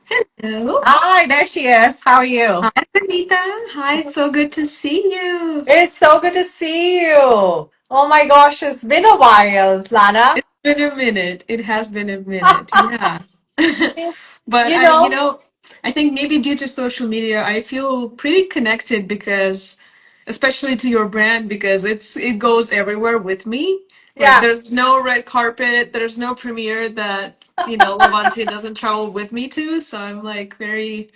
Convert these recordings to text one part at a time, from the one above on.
Hello. Hi, there she is. How are you? Hi, Vanita. Hi, it's so good to see you. It's so good to see you. Oh my gosh, it's been a while, Lana. It's been a minute. It has been a minute. Yeah. But You I, you know, know, I think maybe due to social media, I feel pretty connected because, especially to your brand, because it goes everywhere with me. Like yeah. there's no red carpet, there's no premiere that LaBante doesn't travel with me to. So I'm like very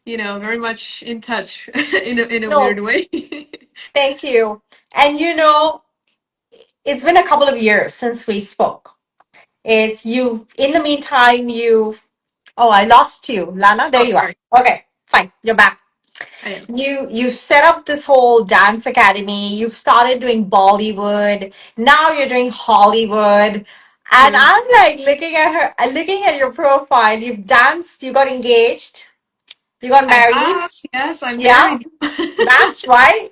much in touch in a weird No, way. thank you. And it's been a couple of years since we spoke. In the meantime, oh, I lost you, Lana. There Oh, you are. sorry. Okay, fine. You're back. I am. You've set up this whole dance academy. You've started doing Bollywood. Now you're doing Hollywood. And True. I'm like looking at your profile. You've danced, you got engaged, you got I married. have. Yes, I'm Yeah, married. that's right.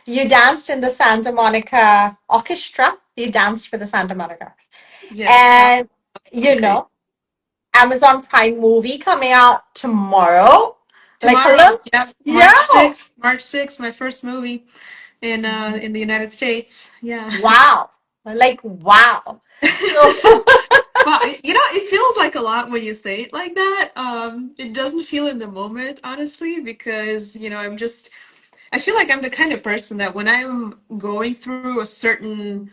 You danced in the Santa Monica Orchestra. You danced for the Santa Monica. Yes, that And was you great. know, Amazon Prime movie coming out tomorrow. Like, Tomorrow, hello? yeah, March Yeah. 6th, March 6th, my first movie in the United States. Yeah. Wow. Like, wow. So, Well, it feels like a lot when you say it like that. It doesn't feel in the moment, honestly, because, I feel like I'm the kind of person that when I'm going through a certain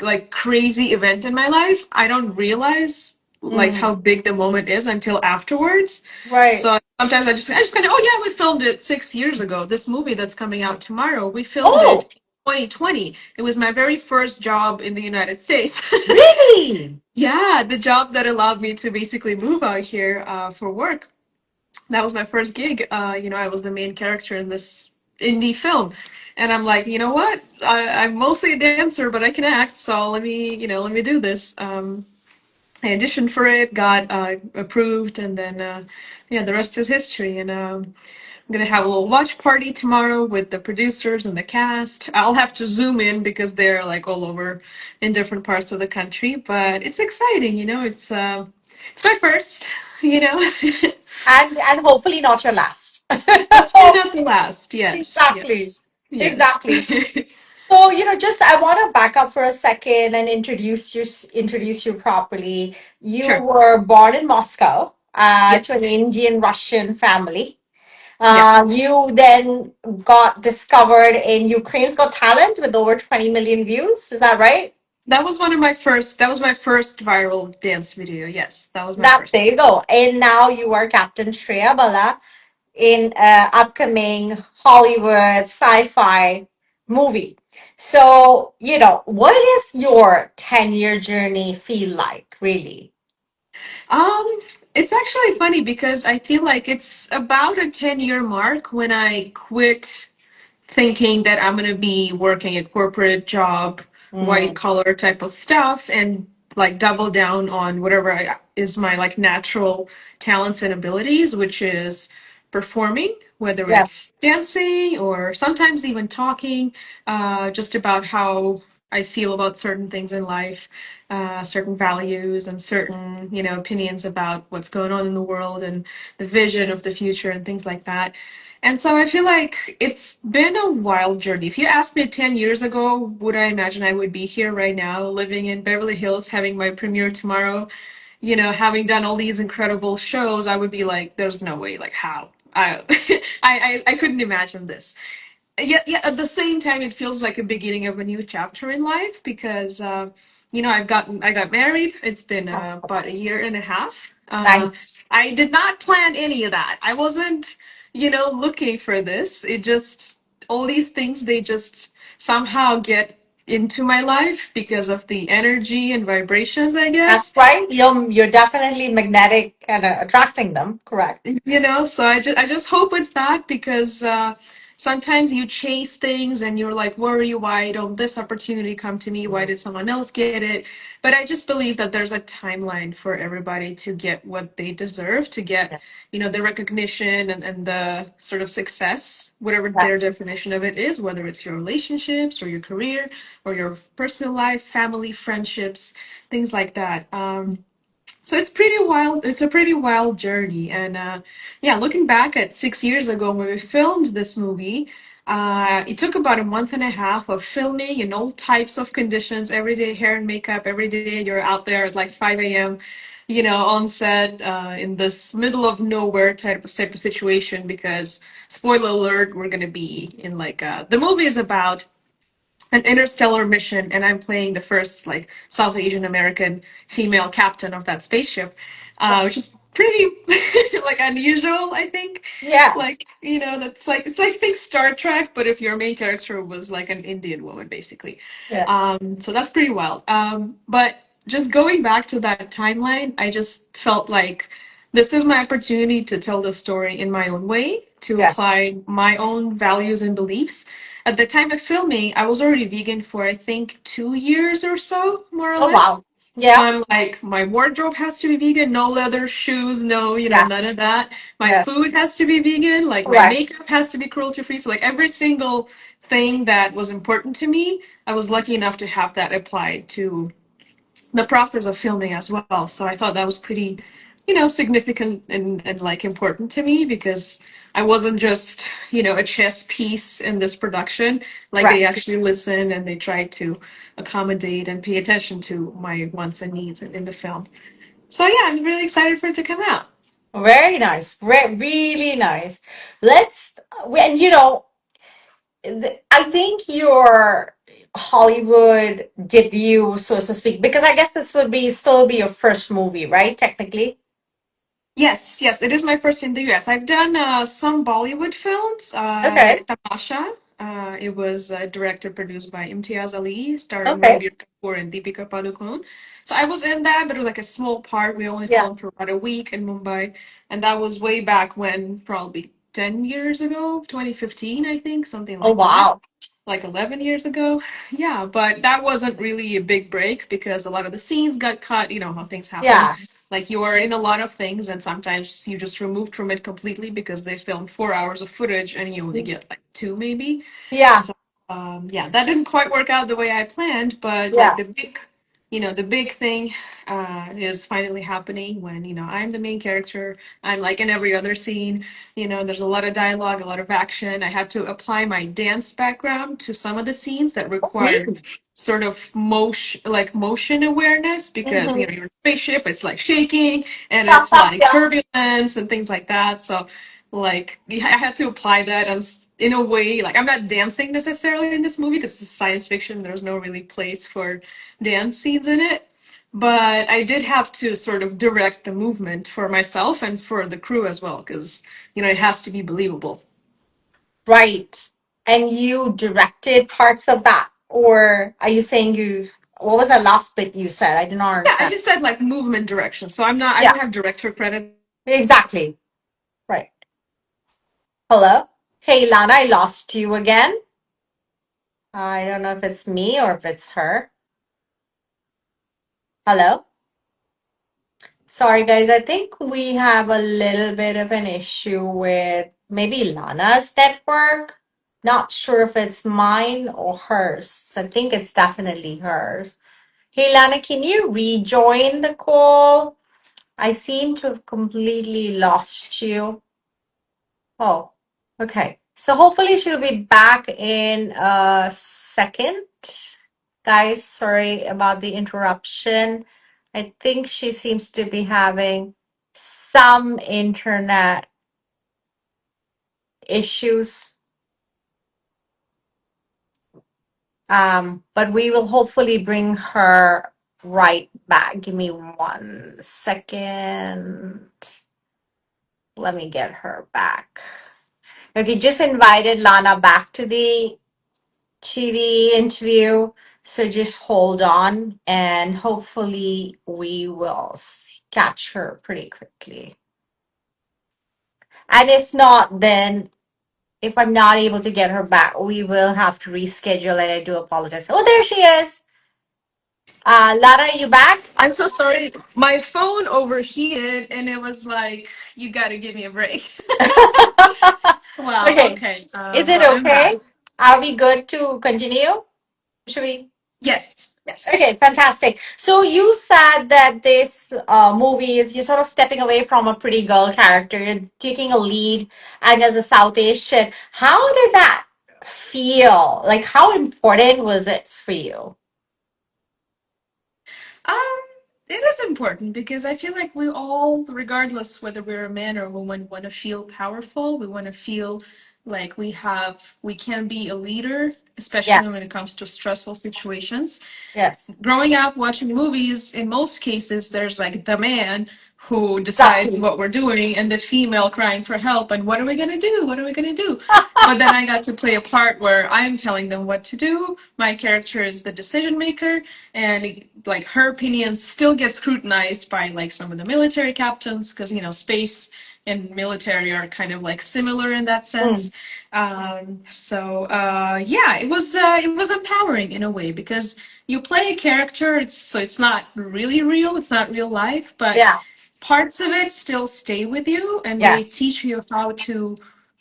like crazy event in my life, I don't realize like mm, how big the moment is until afterwards. right. So sometimes I just kind of, oh yeah, we filmed it 6 years ago. This movie that's coming out tomorrow, we filmed it Oh, in 2020. It was my very first job in the United States. really? Yeah, the job that allowed me to basically move out here for work. That was my first gig. I was the main character in this indie film. And I'm like, you know what? I'm mostly a dancer, but I can act, so let me do this. I auditioned for it, got approved, and then yeah, the rest is history. And I'm gonna have a little watch party tomorrow with the producers and the cast. I'll have to zoom in because they're like all over in different parts of the country, but it's exciting. It's my first. You know. And hopefully not your last. Hopefully not the last. Yes, Exactly. yes, yes. Exactly. So, just I want to back up for a second and introduce you properly. You Sure. were born in Moscow, to Yes. an Indian Russian family. Yes. You then got discovered in Ukraine's Got Talent with over 20 million views. Is that right? That was my first viral dance video. Yes, that was my That first. there you go. And now you are Captain Shreya Bala in upcoming Hollywood sci-fi movie. So, what does your 10-year journey feel like, really? Um, it's actually funny because I feel like it's about a 10-year mark when I quit thinking that I'm going to be working a corporate job, white Mm, collar type of stuff, and like double down on whatever is my like natural talents and abilities, which is performing, whether yes, it's dancing or sometimes even talking, just about how I feel about certain things in life, certain values and certain, opinions about what's going on in the world and the vision of the future and things like that. And so I feel like it's been a wild journey. If you asked me 10 years ago, would I imagine I would be here right now, living in Beverly Hills, having my premiere tomorrow, having done all these incredible shows, I would be like, there's no way, like how? I couldn't imagine this. Yeah, at the same time, it feels like a beginning of a new chapter in life because, I got married. It's been of about a course. year and a half. Nice. I did not plan any of that. I wasn't, looking for this. All these things, they just somehow get into my life because of the energy and vibrations, I That's guess. right. You're definitely magnetic and attracting them. Correct. So I just hope it's that because sometimes you chase things and you're like worry, why don't this opportunity come to me, why did someone else get it? But I just believe that there's a timeline for everybody to get what they deserve, to get the recognition and the sort of success, whatever their Yes. definition of it is, whether it's your relationships or your career or your personal life, family, friendships, things like that. So it's pretty wild. It's a pretty wild journey, and yeah, looking back at 6 years ago when we filmed this movie, it took about a month and a half of filming in all types of conditions, everyday hair and makeup. Every day you're out there at like 5 a.m., on set in this middle of nowhere type of situation. Because spoiler alert, we're gonna be in like the movie is about an interstellar mission, and I'm playing the first like South Asian American female captain of that spaceship, which is pretty like unusual, I think. Yeah, Like, that's like it's like think Star Trek, but if your main character was like an Indian woman, basically. yeah, So that's pretty wild. But just going back to that timeline, I just felt like this is my opportunity to tell the story in my own way, to yes. apply my own values and beliefs. At the time of filming, I was already vegan for I think 2 years or so, more or Oh less. wow. So Yeah. I'm like, my wardrobe has to be vegan, no leather shoes, no, none Yes. of that. My Yes. food has to be vegan, like my Correct. makeup has to be cruelty free. So like every single thing that was important to me, I was lucky enough to have that applied to the process of filming as well. So I thought that was pretty, significant and like important to me because I wasn't just, a chess piece in this production. Like they Correct. actually listened and they tried to accommodate and pay attention to my wants and needs in the film. So yeah, I'm really excited for it to come out. Very nice. Really nice. And I think your Hollywood debut, so to speak, because I guess this would be still be your first movie, right? Technically. Yes, yes, it is my first in the US. I've done some Bollywood films, Okay. like Tamasha. It was directed, produced by Imtiaz Ali, starring Okay. Ranbir Kapoor and Deepika Padukone. So I was in that, but it was like a small part. We only Yeah. filmed for about a week in Mumbai, and that was way back when, probably 10 years ago, 2015, I think, something Oh like that, wow. like 11 years ago. Yeah, but that wasn't really a big break because a lot of the scenes got cut. You know how things happen. Yeah. Like you are in a lot of things, and sometimes you just removed from it completely because they filmed 4 hours of footage and you only get like two, maybe. Yeah. So, yeah, that didn't quite work out the way I planned, but like Yeah. the big thing is finally happening when, I'm the main character. I'm like in every other scene. There's a lot of dialogue, a lot of action. I had to apply my dance background to some of the scenes that That's required neat. sort of motion awareness because, Mm-hmm. you're in a spaceship, it's like shaking and it's like Yeah. turbulence and things like that. So like I had to apply that in a way. Like I'm not dancing necessarily in this movie. This is science fiction. There's no really place for dance scenes in it. But I did have to sort of direct the movement for myself and for the crew as well, because, it has to be believable. Right. And you directed parts of that, or are you saying what was that last bit you said? I did not Yeah, I understand. just said like movement direction. So I Yeah, don't have director credit. exactly. Right. Hello? Hey, Lana, I lost you again. I don't know if it's me or if it's her. Hello? Sorry, guys. I think we have a little bit of an issue with maybe Lana's network. Not sure if it's mine or hers. So I think it's definitely hers. Hey, Lana, can you rejoin the call? I seem to have completely lost you. Oh, okay. So hopefully she'll be back in a second. Guys, sorry about the interruption. I think she seems to be having some internet issues. But we will hopefully bring her right back. Give me 1 second. Let me get her back. Okay, just invited Lana back to the interview. So just hold on and hopefully we will catch her pretty quickly. And if not, then if I'm not able to get her back, we will have to reschedule and I do apologize. Oh, there she is. Lara, are you back? I'm so sorry. My phone overheated and it was like, you gotta give me a break. Wow, Okay. okay. Is it But I'm back. okay? Are we good to continue? Should we? Yes, yes. Okay, fantastic. So you said that this movie is you're sort of stepping away from a pretty girl character, you're taking a lead, and as a South Asian, how did that feel? Like, how important was it for you? Um, it is important because I feel like we all, regardless whether we're a man or a woman, want to feel powerful. We want to feel like we can be a leader, especially when Yes, it comes to stressful situations. yes, Growing up watching movies, in most cases, there's like the man who decides exactly. what we're doing and the female crying for help and what are we going to do? What are we going to do? But then I got to play a part where I'm telling them what to do. My character is the decision maker, and like her opinions still get scrutinized by like some of the military captains because space and military are kind of like similar in that sense. Mm, Yeah, it was empowering in a way because you play a character, it's not really real, it's not real life, but yeah, parts of it still stay with you and they yes, teach you how to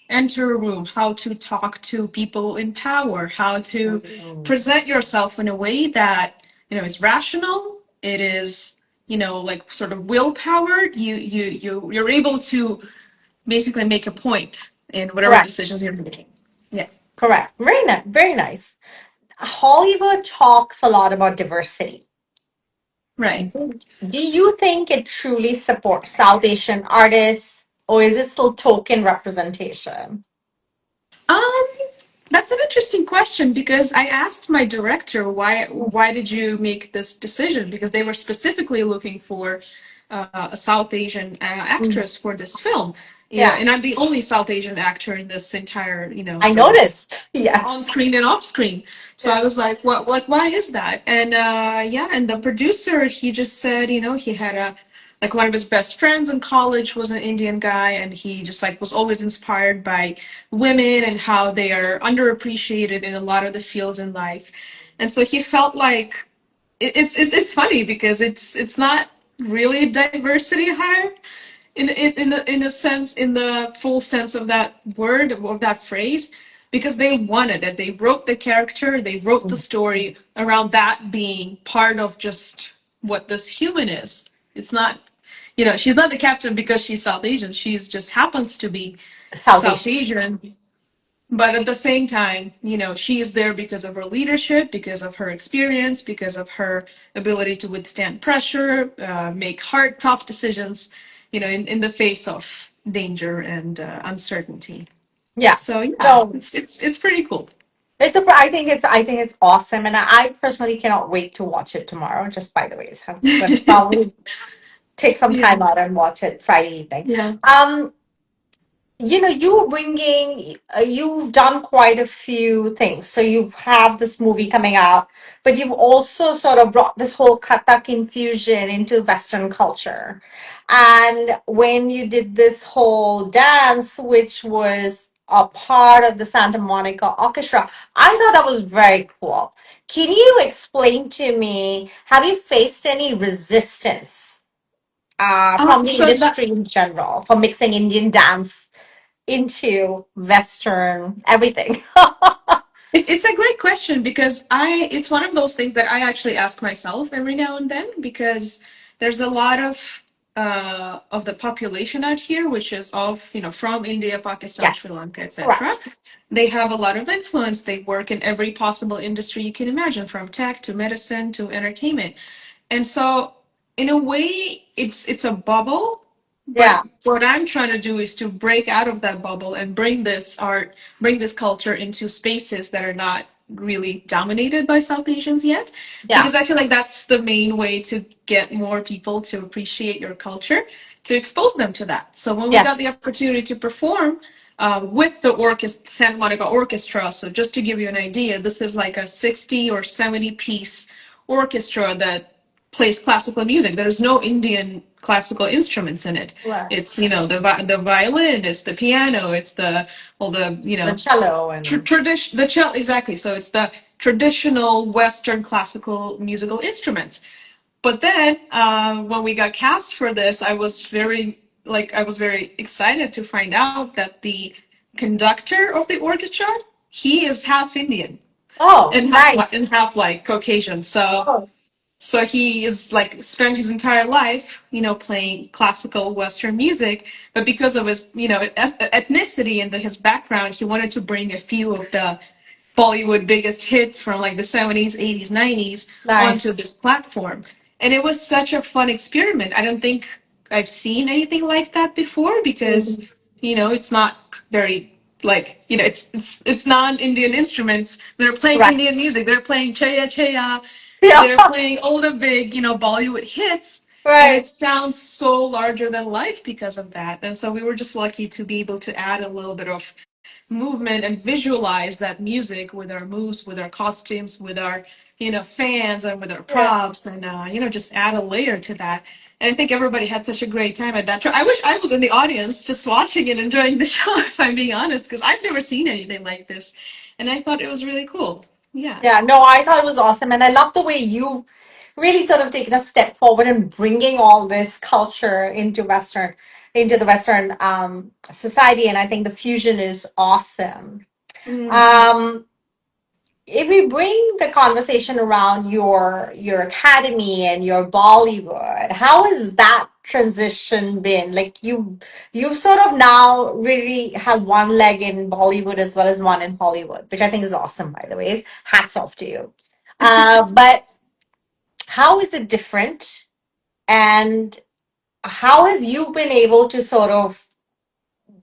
enter a room, how to talk to people in power, how to mm, present yourself in a way that, is rational, it is, like sort of willpowered. You're able to basically make a point in whatever correct, decisions you're making. Yeah. correct. Very nice, very nice. Hollywood talks a lot about diversity. Right. Do you think it truly supports South Asian artists, or is it still token representation? Um, that's an interesting question because I asked my director why did you make this decision, because they were specifically looking for a South Asian Mm. actress for this film. Yeah, Yeah, and I'm the only South Asian actor in this entire, I sort of noticed. on Yes. screen and off screen. So I Yeah. was like, what, like, why is that? And yeah, and the producer, he just said, he had like one of his best friends in college was an Indian guy, and he just like was always inspired by women and how they are underappreciated in a lot of the fields in life. And so he felt like it's funny because it's not really a diversity hire in a sense, in the full sense of that word, of that phrase, because they wanted it. They wrote the character, they wrote the Mm. story around that being part of just what this human is. It's not, she's not the captain because she's South Asian. She's just happens to be South South Asian. Asian, but at the same time, she is there because of her leadership, because of her experience, because of her ability to withstand pressure, make hard, tough decisions, in the face of danger and uncertainty. Yeah. So yeah, No, it's pretty cool. I think it's awesome, and I personally cannot wait to watch it tomorrow. Just by the way, so I'm gonna probably take some Yeah, time out and watch it Friday evening. yeah. Um, you've done quite a few things. So you've had this movie coming out, but you've also sort of brought this whole Kathak infusion into Western culture. And when you did this whole dance, which was a part of the Santa Monica Orchestra, I thought that was very cool. Can you explain to me, have you faced any resistance from the So that industry in general for mixing Indian dance into Western everything? It's a great question because it's one of those things that I actually ask myself every now and then because there's a lot of the population out here, which is from India, Pakistan, Sri Yes, Lanka, etc. correct. They have a lot of influence. They work in every possible industry you can imagine, from tech to medicine to entertainment. And so in a way it's a bubble, but Yeah, what I'm trying to do is to break out of that bubble and bring this art, bring this culture into spaces that are not really dominated by South Asians yet, yeah, because I feel like that's the main way to get more people to appreciate your culture, to expose them to that. So when we got yes, the opportunity to perform with the orchestra, Santa Monica Orchestra, so just to give you an idea, this is like a 60 or 70 piece orchestra that plays classical music. There's no Indian classical instruments in it. right. It's the violin, it's the piano, it's the all the The cello and tradition, the cello, exactly. So it's the traditional Western classical musical instruments. But then when we got cast for this, I was very excited to find out that the conductor of the orchestra, he is half Indian. Oh, and nice. half like Caucasian. Oh, So he is like spent his entire life, playing classical Western music, but because of his, ethnicity and his background, he wanted to bring a few of the Bollywood biggest hits from like the 70s, 80s, 90s onto nice. this platform. And it was such a fun experiment. I don't think I've seen anything like that before because, Mhm. it's not very like, it's non-Indian instruments. They're playing Indian Correct. music. They're playing Chaya Chaya. Yeah, They're playing all the big, Bollywood hits. And it right. sounds so larger than life because of that. And so we were just lucky to be able to add a little bit of movement and visualize that music with our moves, with our costumes, with our, fans and with our Yeah. props and, just add a layer to that. And I think everybody had such a great time at that show. I wish I was in the audience just watching and enjoying the show, if I'm being honest, because I've never seen anything like this. And I thought it was really cool. Yeah. Yeah, no, I thought it was awesome. And I love the way you've really sort of taken a step forward and bringing all this culture into the Western society. And I think the fusion is awesome. Mm. Um, if we bring the conversation around your academy and your Bollywood, how has that transition been? Like you sort of now really have one leg in Bollywood as well as one in Hollywood, which I think is awesome, by the way. Hats off to you. But how is it different? And how have you been able to sort of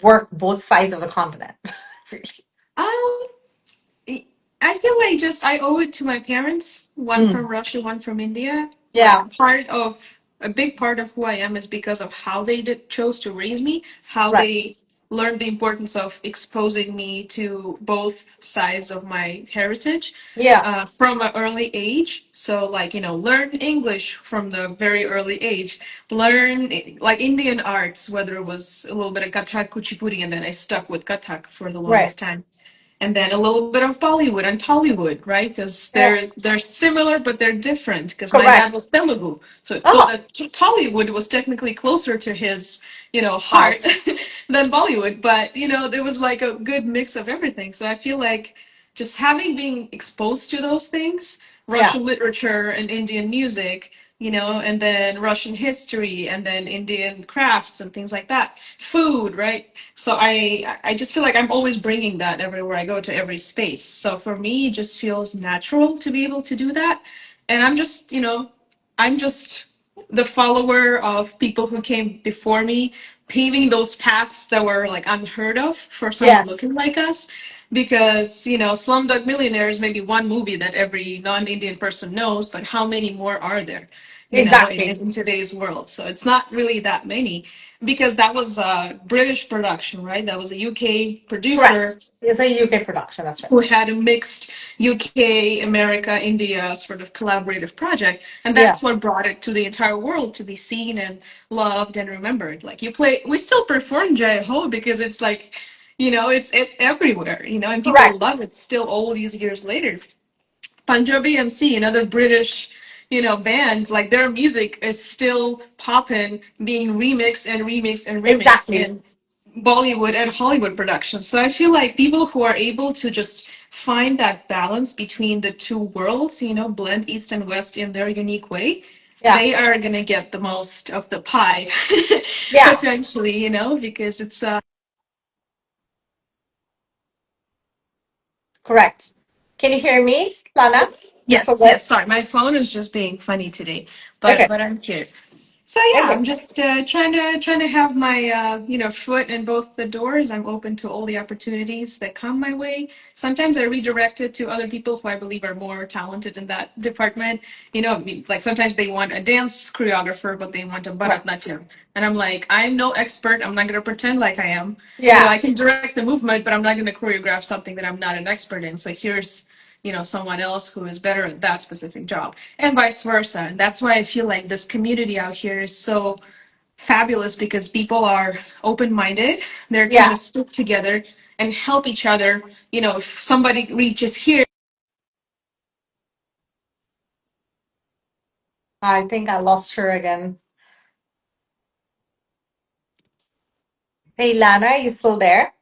work both sides of the continent? Really? Um, I feel like just I owe it to my parents, one from Mm, Russia, one from India. yeah, Like a big part of who I am is because of how they chose to raise me, how right. they learned the importance of exposing me to both sides of my heritage Yeah, from an early age. So, like, learn English from the very early age, learn like Indian arts, whether it was a little bit of Kathak, Kuchipudi, and then I stuck with Kathak for the right. longest time, and then a little bit of Bollywood and Tollywood, right? Because Yeah, they're similar, but they're different. Because my dad was correct. Telugu, so Oh, Tollywood was technically closer to his, heart heart. than Bollywood. But there was like a good mix of everything. So I feel like just having been exposed to those things, Yeah, Russian literature and Indian music, and then Russian history and then Indian crafts and things like that, food, right? So I just feel like I'm always bringing that everywhere I go, to every space. So for me, it just feels natural to be able to do that. And I'm just the follower of people who came before me, paving those paths that were like unheard of for someone yes, looking like us. Because, Slumdog Millionaire is maybe one movie that every non-Indian person knows, but how many more are there, exactly. in today's world? So it's not really that many, because that was a British production, right? That was a UK producer Correct. It's a UK production, that's right. who had a mixed UK, America, India sort of collaborative project. And Yeah, that's what brought it to the entire world to be seen and loved and remembered. Like we still perform Jai Ho because it's like, it's everywhere, and people correct. love it still all these years later. Punjabi MC, another British, band, like their music is still popping, being remixed and remixed and remixed Exactly. in Bollywood and Hollywood productions. So I feel like people who are able to just find that balance between the two worlds, blend East and West in their unique way, Yeah, they are gonna get the most of the pie, yeah, potentially, because it's correct. Can you hear me, Lana? You're still yes, there? yes. Sorry, my phone is just being funny today, but Okay, but I'm here. So yeah, okay. I'm just trying to have my foot in both the doors. I'm open to all the opportunities that come my way. Sometimes I redirect it to other people who I believe are more talented in that department. Like sometimes they want a dance choreographer, but they want a Correct. Bharatanatyam, and I'm like, I'm no expert. I'm not going to pretend like I am. Yeah, I can direct the movement, but I'm not going to choreograph something that I'm not an expert in. So here's someone else who is better at that specific job, and vice versa. And that's why I feel like this community out here is so fabulous, because people are open-minded. They're trying yeah. to stick together and help each other. If somebody reaches here. I think I lost her again. Hey, Lana, are you still there?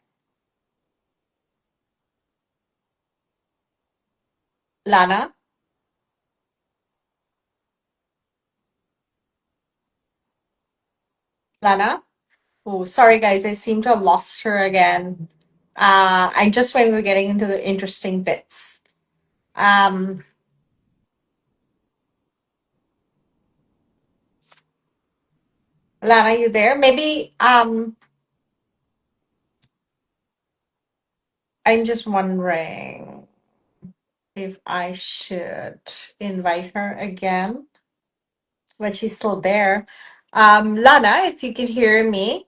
Lana, Lana. Oh, sorry guys, I seem to have lost her again. I just when we're getting into the interesting bits. Um, Lana, you there? Maybe I'm just wondering if I should invite her again, but she's still there. Lana, if you can hear me,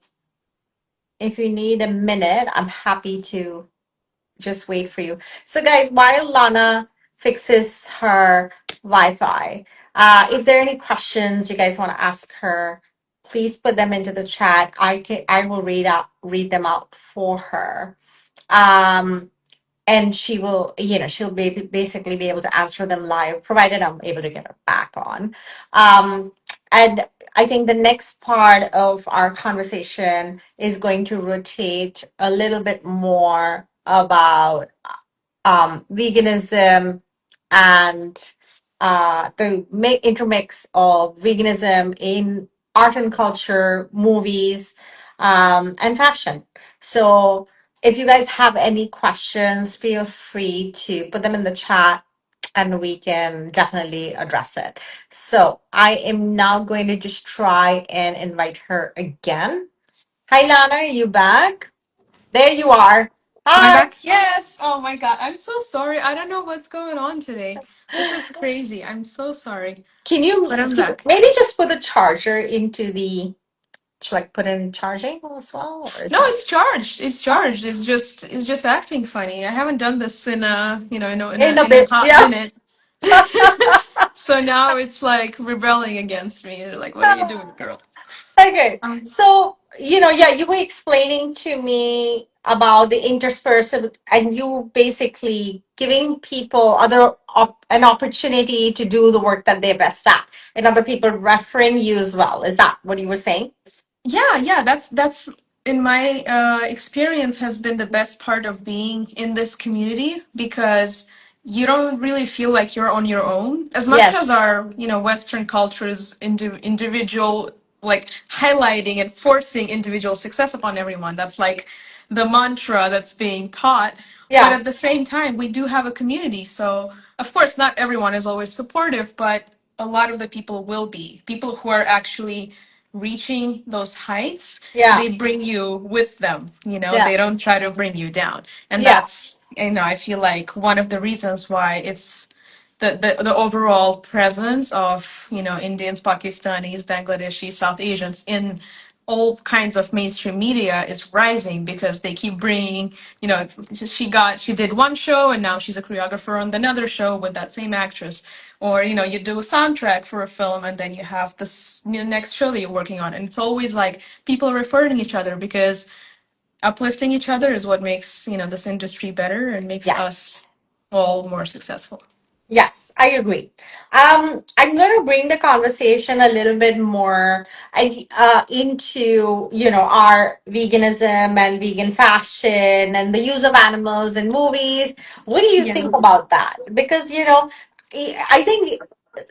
if you need a minute, I'm happy to just wait for you. So, guys, while Lana fixes her Wi-Fi, if there are any questions you guys want to ask her, please put them into the chat. I will read them out for her. Um, and she will, she'll basically be able to answer them live, provided I'm able to get her back on. And I think the next part of our conversation is going to rotate a little bit more about veganism and the intermix of veganism in art and culture, movies, and fashion. So, if you guys have any questions, feel free to put them in the chat and we can definitely address it. So, I am now going to just try and invite her again. Hi, Lana, are you back? There you are. Am I Hi. back? Yes. Oh my God. I'm so sorry. I don't know what's going on today. This is crazy. I'm so sorry. But I'm back. Maybe just put the charger into the like put in charging as well, or is No, that it's charged. It's oh, charged. It's just acting funny. I haven't done this in a, in a in a bit? hot Yeah. minute. So now it's like rebelling against me. Like, what are you doing, girl? Okay. Um, So, yeah, you were explaining to me about the interspersive and you basically giving people an opportunity to do the work that they're best at and other people referring you as well. Is that what you were saying? Yeah, yeah, that's in my experience has been the best part of being in this community because you don't really feel like you're on your own as much as Yes. our, Western cultures individual like highlighting and forcing individual success upon everyone. That's like the mantra that's being taught. But Yeah. at the same time, we do have a community. So, of course, not everyone is always supportive, but a lot of the people will be. People who are actually reaching those heights, Yeah. they bring you with them, Yeah. they don't try to bring you down. And Yeah. that's, I feel like one of the reasons why it's the overall presence of, Indians, Pakistanis, Bangladeshis, South Asians in all kinds of mainstream media is rising because they keep bringing, she did one show and now she's a choreographer on another show with that same actress. Or, you do a soundtrack for a film and then you have this next show that you're working on. And it's always like people referring each other because uplifting each other is what makes, this industry better and makes Yes. us all more successful. Yes, I agree. I'm going to bring the conversation a little bit more into, our veganism and vegan fashion and the use of animals in movies. What do you Yeah. think about that? Because, I think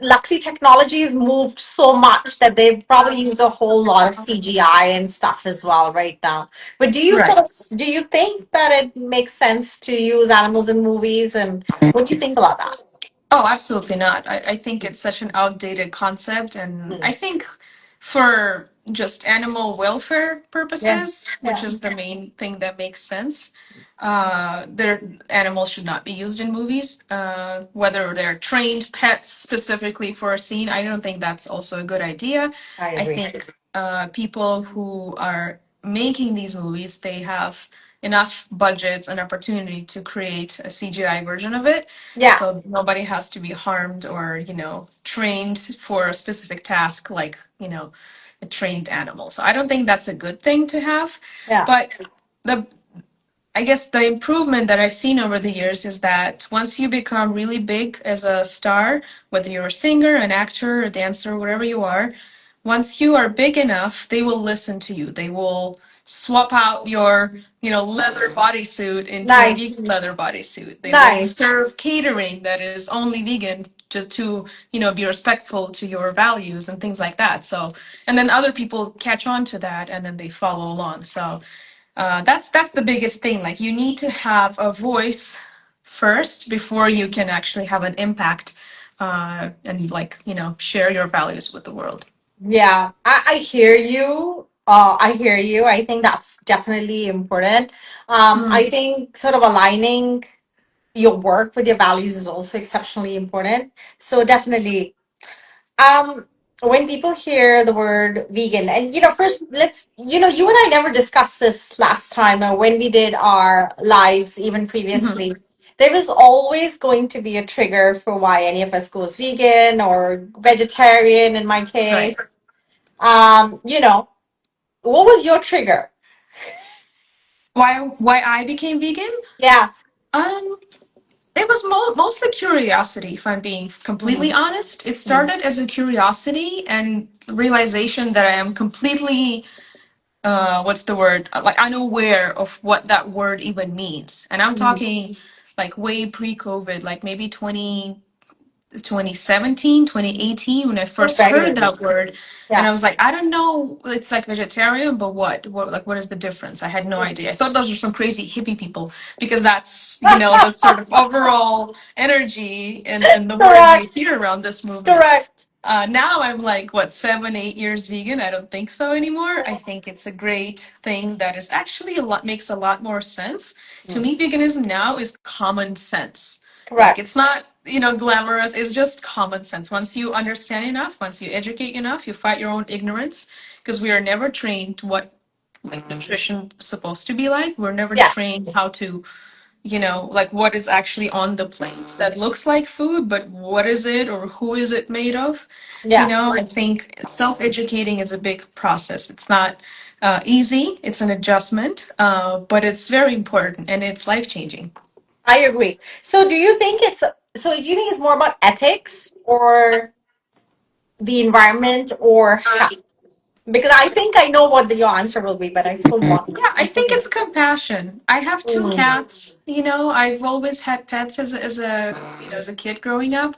luckily technology has moved so much that they probably use a whole lot of CGI and stuff as well right now. But Right. do you think that it makes sense to use animals in movies and what do you think about that? Oh, absolutely not. I think it's such an outdated concept, and I Mm. think for just animal welfare Yeah, purposes, which yeah, is the main thing that makes sense, their animals should not be used in movies. Whether they're trained pets specifically for a scene, I don't think that's also a good idea. I I agree. think people who are making these movies, they have enough budgets and opportunity to create a CGI version of it Yeah, so nobody has to be harmed or, trained for a specific task like, a trained animal. So I don't think that's a good thing to have. yeah, But the I guess the improvement that I've seen over the years is that once you become really big as a star, whether you're a singer, an actor, a dancer, whatever you are, once you are big enough, they will listen to you. They will swap out your, leather bodysuit into a Nice. vegan leather bodysuit. They will Nice. serve catering that is only vegan to be respectful to your values and things like that. So, and then other people catch on to that and then they follow along. So, that's the biggest thing. Like you need to have a voice first before you can actually have an impact, and like share your values with the world. Yeah, I hear you. I hear you. I think that's definitely important. Mm. I think sort of aligning your work with your values is also exceptionally important. So definitely, um, when people hear the word vegan, and first let's, you and I never discussed this last time when we did our lives, even Mhm. previously. There is always going to be a trigger for why any of us goes vegan or vegetarian in my Right. case. What was your trigger? Why I became vegan? Yeah. Um, it was mostly curiosity, if I'm being completely Mm, honest. It mm, started as a curiosity and realization that I am completely what's the word? Like unaware of what that word even means. And I'm mm. talking like way pre-COVID, like maybe 2017, 2018, when I Oh, first very heard early. that word. And Yeah. I was like, I don't know, it's like vegetarian, but what? What is the difference? I had no idea. I thought those were some crazy hippie people because that's, the sort of overall energy and the word we Correct. hear around this movement. Correct. Now I'm like, what, 7, 8 years vegan? I don't think so anymore. I think it's a great thing that is actually makes a lot more sense. To Mm, me, veganism now is common sense. Like, it's correct. not, glamorous. It's just common sense. Once you understand enough, once you educate enough, you fight your own ignorance, because we are never trained what like nutrition is supposed to be like. We're never Yes. trained how to like what is actually on the plate that looks like food, but what is it or who is it made of? Yeah. I think self-educating is a big process. It's not easy, it's an adjustment, but it's very important and it's life-changing. I agree. Do you think it's more about ethics or the environment or health? Because I think I know what your answer will be, but I still want Yeah, I to think hear. it's compassion. I have two Mm, cats. I've always had pets as a kid growing up.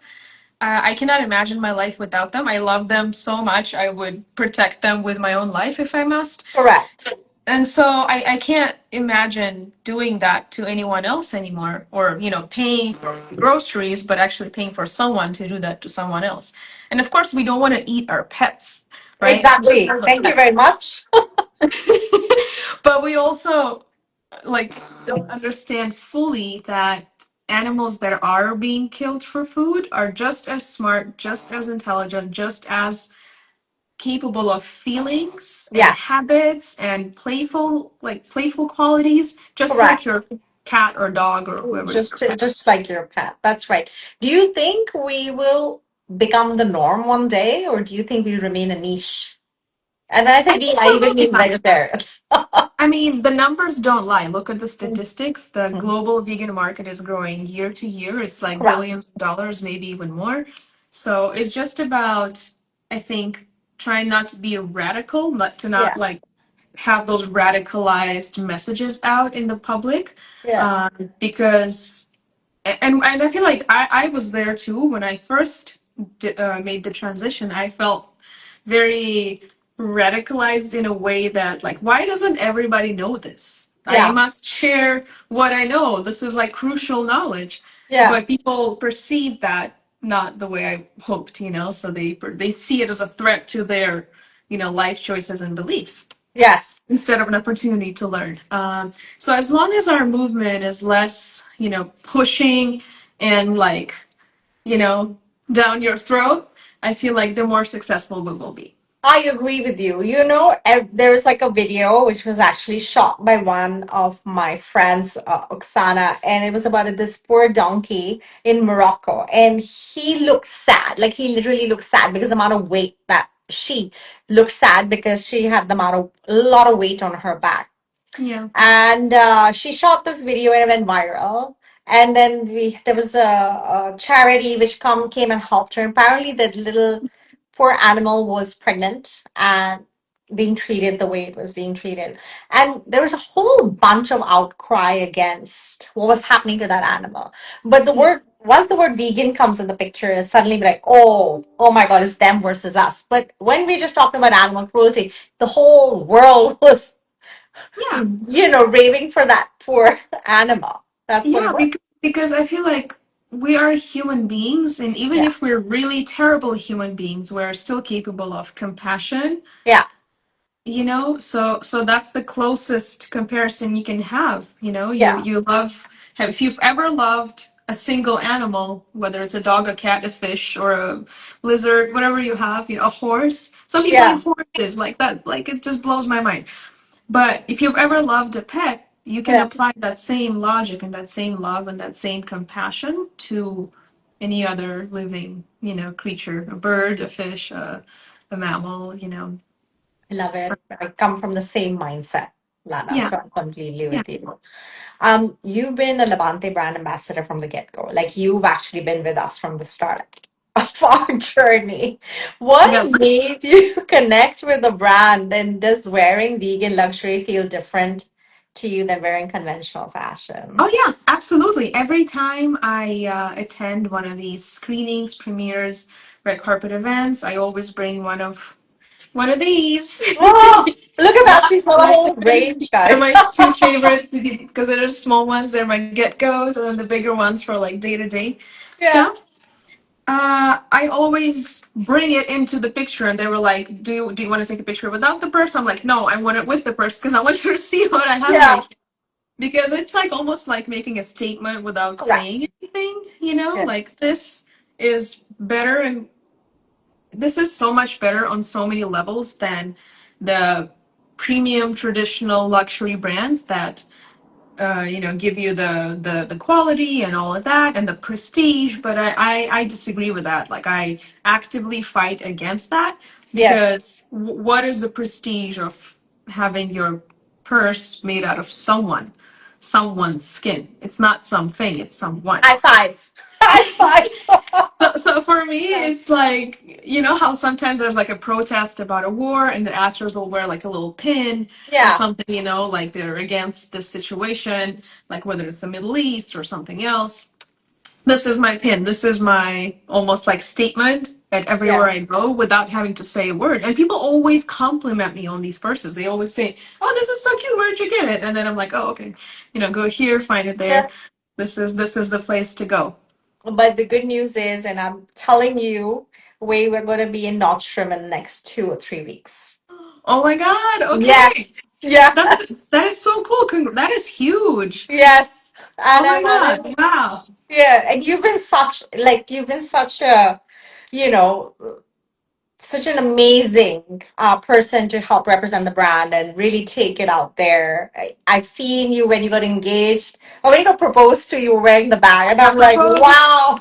I cannot imagine my life without them. I love them so much. I would protect them with my own life if I must. correct. And so I can't imagine doing that to anyone else anymore, or paying for groceries, but actually paying for someone to do that to someone else. And of course, we don't want to eat our pets, right? Who doesn't Exactly. have a Thank you pet? very much. But we also like don't understand fully that animals that are being killed for food are just as smart, just as intelligent, just as capable of feelings and Yes. habits and playful qualities, just like Correct. your cat or dog or whoever is your pet. Just like your pet. That's right. Do you think we will become the norm one day, or do you think we remain a niche? And when I say I we, think I we even will mean become. vegetarians. I mean, the numbers don't lie. Look at the Mm, statistics. The mm. global vegan market is growing year to year. It's like Correct. billions of dollars, maybe even more. So it's just about, I think, trying not to be radical, not to not Yeah. like have those radicalized messages out in the public, Yeah. because and I feel like I was there too when I first made the transition. I felt very radicalized in a way that, like, why doesn't everybody know this? I Yeah. must share what I know. This is like crucial knowledge. Yeah. But people perceive that not the way I hoped, so they see it as a threat to their, life choices and beliefs Yes. instead of an opportunity to learn. So as long as our movement is less, pushing and like, you know, down your throat, I feel like the more successful we will be. I agree with you. There's like a video which was actually shot by one of my friends, Oksana, and it was about this poor donkey in Morocco. And he looked sad. Like he literally looked sad because the amount of weight that she looked sad because she had a lot of weight on her back. Yeah. And she shot this video and it went viral. And then there was a charity which came and helped her. Apparently, that little poor animal was pregnant and being treated the way it was being treated. And there was a whole bunch of outcry against what was happening to that animal. But Yeah. once the word vegan comes in the picture, it's suddenly be like, oh my God, it's them versus us. But when we just talked about animal cruelty, the whole world was, Yeah. raving for that poor animal. That's what it Yeah, was. because I feel like we are human beings, and even Yeah. if we're really terrible human beings, we're still capable of compassion, Yeah. so that's the closest comparison you can have. You Yeah. you love have if you've ever loved a single animal, whether it's a dog, a cat, a fish, or a lizard, whatever you have, a horse. Some people eat Yeah. horses like that, like it just blows my mind. But if you've ever loved a pet, you can Yeah. apply that same logic and that same love and that same compassion to any other living, creature, a bird, a fish, a mammal. I love it. I come from the same mindset, Lana, Yeah, so I'm completely yeah. with you. You've been a Levante brand ambassador from the get-go. Like you've actually been with us from the start of our journey. What Yeah. made you connect with the brand, and does wearing vegan luxury feel different to you than wearing conventional fashion? Oh yeah, absolutely. Every time I attend one of these screenings, premieres, red carpet events, I always bring one of these. Oh, look at that. Black She's got a and whole red. range, They're guys. my two favorite because they're small ones. They're my get-goes, and then the bigger ones for like day-to-day Yeah. stuff. I always bring it into the picture, and they were like, "Do you want to take a picture without the purse?" I'm like, "No, I want it with the purse because I want you to see what I have right Yeah. here." Because it's like almost like making a statement without Correct. saying anything. Yeah. Like is better, and this is so much better on so many levels than the premium traditional luxury brands that give you the quality and all of that and the prestige. But I disagree with that. Like I actively fight against that Yes. because what is the prestige of having your purse made out of someone's skin? It's not something, it's someone. High five. High five. So for me, Yeah. it's like, how sometimes there's like a protest about a war and the actors will wear like a little pin or Yeah. something, like they're against this situation, like whether it's the Middle East or something else. This is my pin. This is my almost like statement at everywhere Yeah. I go without having to say a word. And people always compliment me on these purses. They always say, "Oh, this is so cute. Where'd you get it?" And then I'm like, "Oh, okay. Go here, find it there. Yeah. This is the place to go." But the good news is, and I'm telling you, we're going to be in Nordstrom in the next 2 or 3 weeks. Oh my God. Okay. Yes. That Yes. that is so cool. That is huge. Yes. And Oh I my wanted, God. Wow. yeah. And you've been such a, you know, such an amazing person to help represent the brand and really take it out there. I've seen you when you got engaged or when you got proposed to, you were wearing the bag, and Got I'm like, proposed. wow,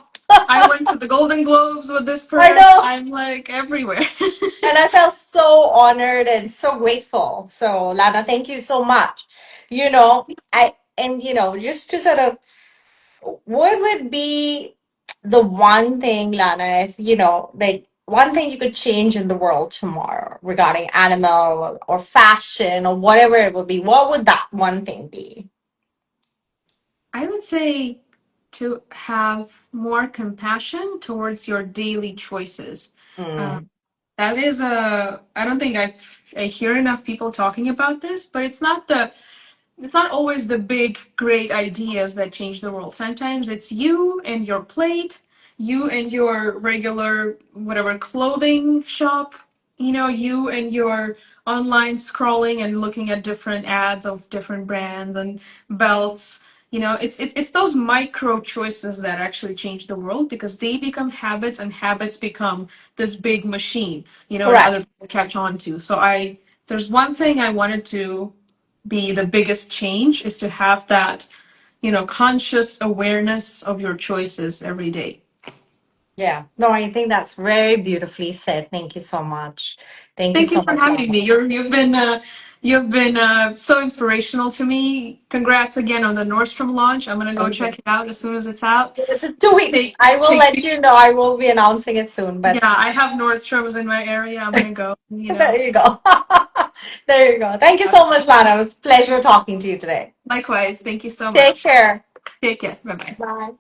I went to the Golden Globes with this I purse. know. I'm like everywhere. And I felt so honored and so grateful. So, Lana, thank you so much. Just to sort of, what would be the one thing, Lana, if that one thing you could change in the world tomorrow regarding animal or fashion or whatever it would be? What would that one thing be? I would say to have more compassion towards your daily choices. Uh, Mm, that is I don't think I hear enough people talking about this, but it's not always the big, great ideas that change the world. Sometimes it's you and your plate, you and your regular, whatever, clothing shop, you and your online scrolling and looking at different ads of different brands and belts. It's those micro choices that actually change the world because they become habits and habits become this big machine, and other correct. people catch on to. So there's one thing I wanted to be the biggest change is to have that, conscious awareness of your choices every day. Yeah. No, I think that's very beautifully said. Thank you so much. Thank you Thank you so for much, having Lana. me. You've been You've been so inspirational to me. Congrats again on the Nordstrom launch. I'm gonna go Thank you. check it out as soon as it's out. This is 2 weeks. Take I will take let pictures. you know. I will be announcing it soon, Yeah, but I have Nordstrom's in my area. I'm gonna go. there you go. There you go. Thank you so much, Lana. It was a pleasure talking to you today. Likewise. Thank you so Take much. care. Take care. Bye bye. Bye.